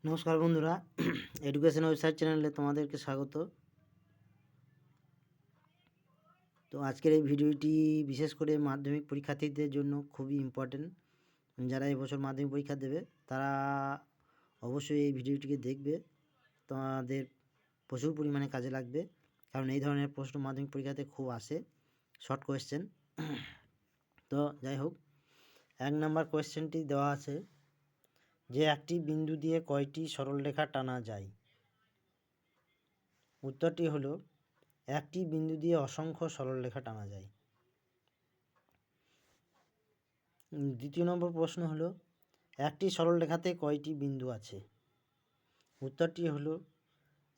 নমস্কার বন্ধুরা, education website চ্যানেলে তোমাদেরকে স্বাগত। তো আজকের এই ভিডিওটি বিশেষ করে মাধ্যমিক পরীক্ষার্থীদের জন্য খুবই ইম্পর্টেন্ট। যারা এবছর মাধ্যমিক পরীক্ষা দেবে তারা অবশ্যই এই ভিডিওটিকে দেখবে, তোমাদের প্রচুর পরিমাণে কাজে লাগবে। কারণ এই ধরনের প্রশ্ন মাধ্যমিক পরীক্ষাতে খুব আসে, শর্ট কোয়েশ্চেন। তো যাই হোক, 1 নম্বর কোয়েশ্চেনটি দেওয়া আছে যে একটি বিন্দু দিয়ে কয়টি সরলরেখা টানা যায়। উত্তরটি হলো একটি বিন্দু দিয়ে অসংখ্য সরলরেখা টানা যায়। দ্বিতীয় নম্বর প্রশ্ন হলো একটি সরলরেখাতে কয়টি বিন্দু আছে। উত্তরটি হলো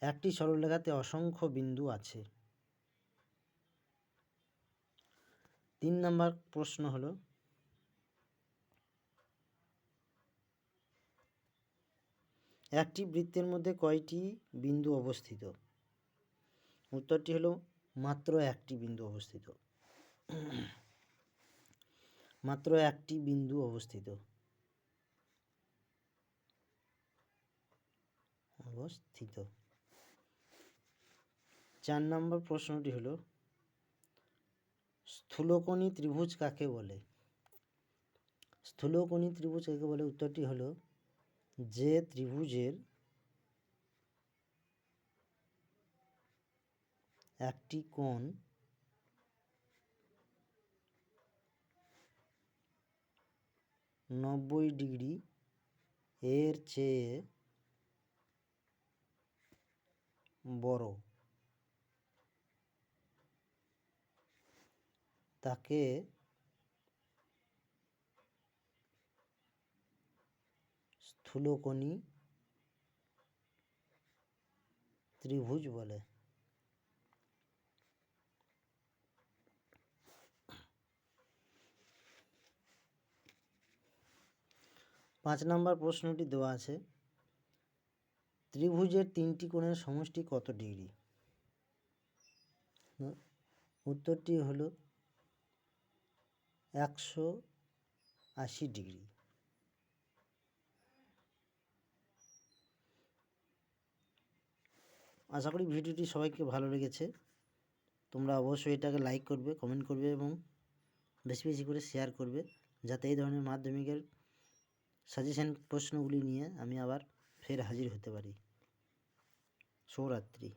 একটি সরলরেখাতে অসংখ্য বিন্দু আছে। 3 নম্বর প্রশ্ন হলো একটি বৃত্তের মধ্যে কয়টি বিন্দু অবস্থিত। উত্তরটি হলো মাত্র একটি বিন্দু অবস্থিত। মাত্র একটি বিন্দু অবস্থিত। 4 নম্বর প্রশ্নটি হলো স্থূলকোণী ত্রিভুজ কাকে বলে। স্থূলকোণী ত্রিভুজ কাকে বলে। উত্তরটি হলো যে ত্রিভুজের একটি কোণ 90 ডিগ্রি এর চেয়ে বড়, তাকে স্থূলকোণী ত্রিভুজ বলে। 5 নম্বর প্রশ্নটি দেওয়া আছে ত্রিভুজের 3টি কোণের সমষ্টি কত ডিগ্রি। উত্তরটি হলো 180 ডিগ্রি। আশা করি ভিডিওটি সবাইকে ভালো লেগেছে। তোমরা অবশ্যই এটাকে লাইক করবে, কমেন্ট করবে এবং বেশি বেশি করে শেয়ার করবে, যাতে এই ধরনের মাধ্যমিকের সাজেশন প্রশ্নগুলি নিয়ে আমি আবার ফের হাজির হতে পারি। শুভরাত্রি।